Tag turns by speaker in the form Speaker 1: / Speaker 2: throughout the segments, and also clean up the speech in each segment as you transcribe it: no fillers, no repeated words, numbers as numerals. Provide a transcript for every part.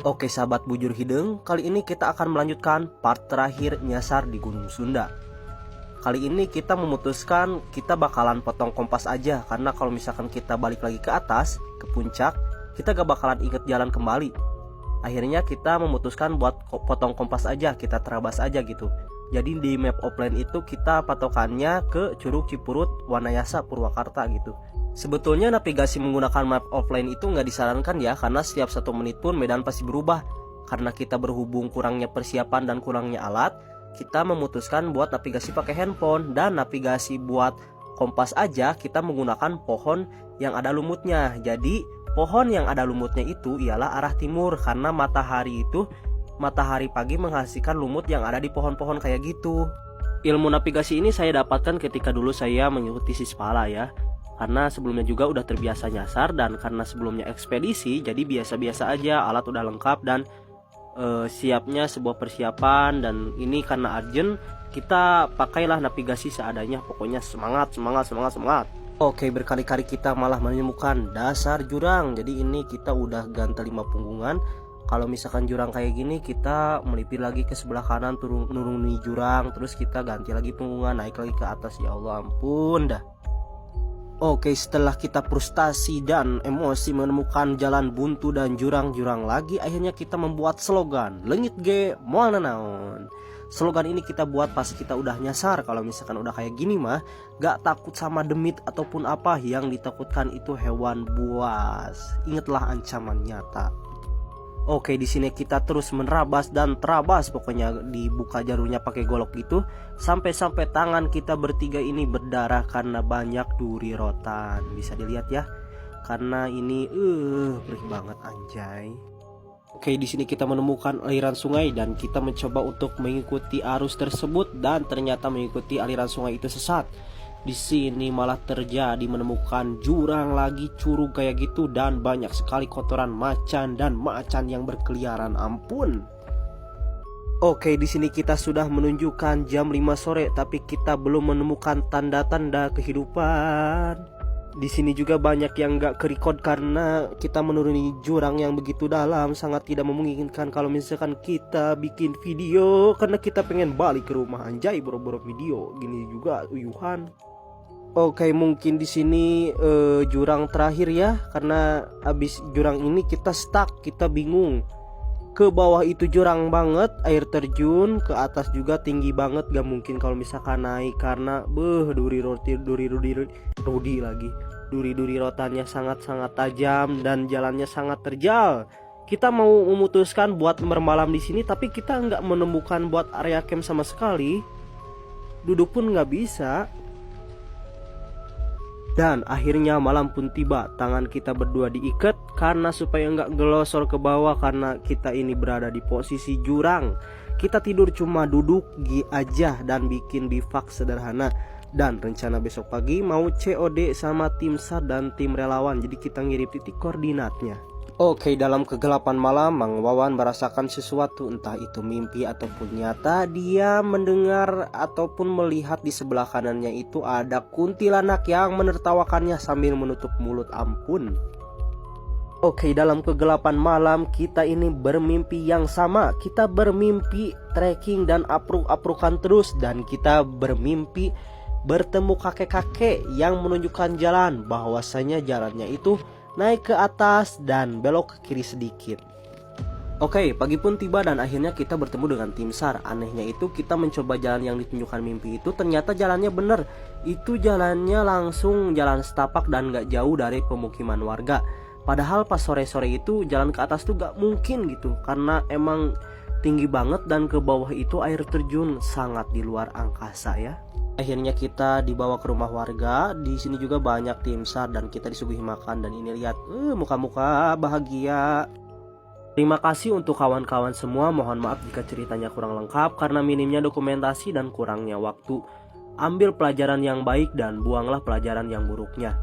Speaker 1: Oke sahabat bujur hidung, kali ini kita akan melanjutkan part terakhir nyasar di Gunung Sunda. Kali ini kita memutuskan kita bakalan potong kompas aja, karena kalau misalkan kita balik lagi ke atas, ke puncak, kita gak bakalan inget jalan kembali. Akhirnya kita memutuskan buat potong kompas aja, kita terabas aja gitu. Jadi di map offline itu kita patokannya ke Curug Cipurut, Wanayasa, Purwakarta gitu. Sebetulnya navigasi menggunakan map offline itu nggak disarankan ya, karena setiap 1 menit pun medan pasti berubah. Karena kita berhubung kurangnya persiapan dan kurangnya alat, kita memutuskan buat navigasi pakai handphone. Dan navigasi buat kompas aja kita menggunakan pohon yang ada lumutnya. Jadi pohon yang ada lumutnya itu ialah arah timur, karena matahari pagi menghasilkan lumut yang ada di pohon-pohon kayak gitu. Ilmu navigasi ini saya dapatkan ketika dulu saya mengikuti Sispala ya. Karena sebelumnya juga udah terbiasa nyasar, dan karena sebelumnya ekspedisi, jadi biasa-biasa aja, alat udah lengkap dan siapnya sebuah persiapan. Dan ini karena urgent, kita pakailah navigasi seadanya. Pokoknya semangat. Oke, berkali-kali kita malah menemukan dasar jurang. Jadi ini kita udah ganti 5 punggungan. Kalau misalkan jurang kayak gini, kita melipir lagi ke sebelah kanan, nuruni jurang, terus kita ganti lagi punggungan, naik lagi ke atas. Ya Allah ampun dah. Oke, setelah kita frustasi dan emosi menemukan jalan buntu dan jurang-jurang lagi, akhirnya kita membuat slogan Leungit ge moal nanaon. Slogan ini kita buat pas kita udah nyasar. Kalau misalkan udah kayak gini mah gak takut sama demit ataupun apa, yang ditakutkan itu hewan buas. Ingatlah ancaman nyata. Oke, di sini kita terus menerabas dan terabas, pokoknya dibuka jalurnya pakai golok gitu, sampai tangan kita bertiga ini berdarah karena banyak duri rotan. Bisa dilihat ya, karena ini perih banget anjay. Oke, di sini kita menemukan aliran sungai dan kita mencoba untuk mengikuti arus tersebut, dan ternyata mengikuti aliran sungai itu sesat. Di sini malah terjadi menemukan jurang lagi, curug kayak gitu, dan banyak sekali kotoran macan yang berkeliaran, ampun. Oke, di sini kita sudah menunjukkan jam 5 sore, tapi kita belum menemukan tanda-tanda kehidupan. Di sini juga banyak yang gak kerekod karena kita menuruni jurang yang begitu dalam, sangat tidak memungkinkan kalau misalkan kita bikin video, karena kita pengen balik ke rumah anjay, boro-boro video gini juga uyuhan. Oke, mungkin di sini jurang terakhir ya, karena abis jurang ini kita stuck, kita bingung. Ke bawah itu jurang banget, air terjun, ke atas juga tinggi banget, gak mungkin kalau misalkan naik karena duri rotannya sangat-sangat tajam dan jalannya sangat terjal. Kita mau memutuskan buat bermalam di sini, tapi kita nggak menemukan buat area camp sama sekali. Duduk pun nggak bisa. Dan akhirnya malam pun tiba, tangan kita berdua diikat karena supaya nggak gelosor ke bawah, karena kita ini berada di posisi jurang. Kita tidur cuma duduk aja dan bikin bivak sederhana. Dan rencana besok pagi mau COD sama tim SAR dan tim relawan, jadi kita ngirim titik koordinatnya. Oke, dalam kegelapan malam Mang Wawan merasakan sesuatu, entah itu mimpi ataupun nyata. Dia mendengar ataupun melihat di sebelah kanannya itu ada kuntilanak yang menertawakannya sambil menutup mulut, ampun. Oke, dalam kegelapan malam kita ini bermimpi yang sama. Kita bermimpi trekking dan apruk-aprukan terus, dan kita bermimpi bertemu kakek-kakek yang menunjukkan jalan, bahwasanya jalannya itu naik ke atas dan belok ke kiri sedikit. Oke, pagi pun tiba dan akhirnya kita bertemu dengan tim SAR. Anehnya itu kita mencoba jalan yang ditunjukkan mimpi itu, ternyata jalannya bener. Itu jalannya langsung jalan setapak dan gak jauh dari pemukiman warga. Padahal pas sore-sore itu jalan ke atas tuh gak mungkin gitu, karena emang tinggi banget dan ke bawah itu air terjun sangat di luar angkasa ya. Akhirnya kita dibawa ke rumah warga. Di sini juga banyak tim SAR dan kita disuguhi makan, dan ini lihat muka-muka bahagia. Terima kasih untuk kawan-kawan semua. Mohon maaf jika ceritanya kurang lengkap karena minimnya dokumentasi dan kurangnya waktu. Ambil pelajaran yang baik dan buanglah pelajaran yang buruknya.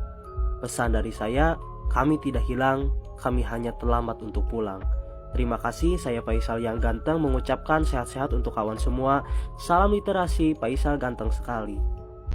Speaker 1: Pesan dari saya, kami tidak hilang, kami hanya terlambat untuk pulang. Terima kasih, saya Faisal yang ganteng mengucapkan sehat-sehat untuk kawan semua. Salam literasi, Faisal ganteng sekali.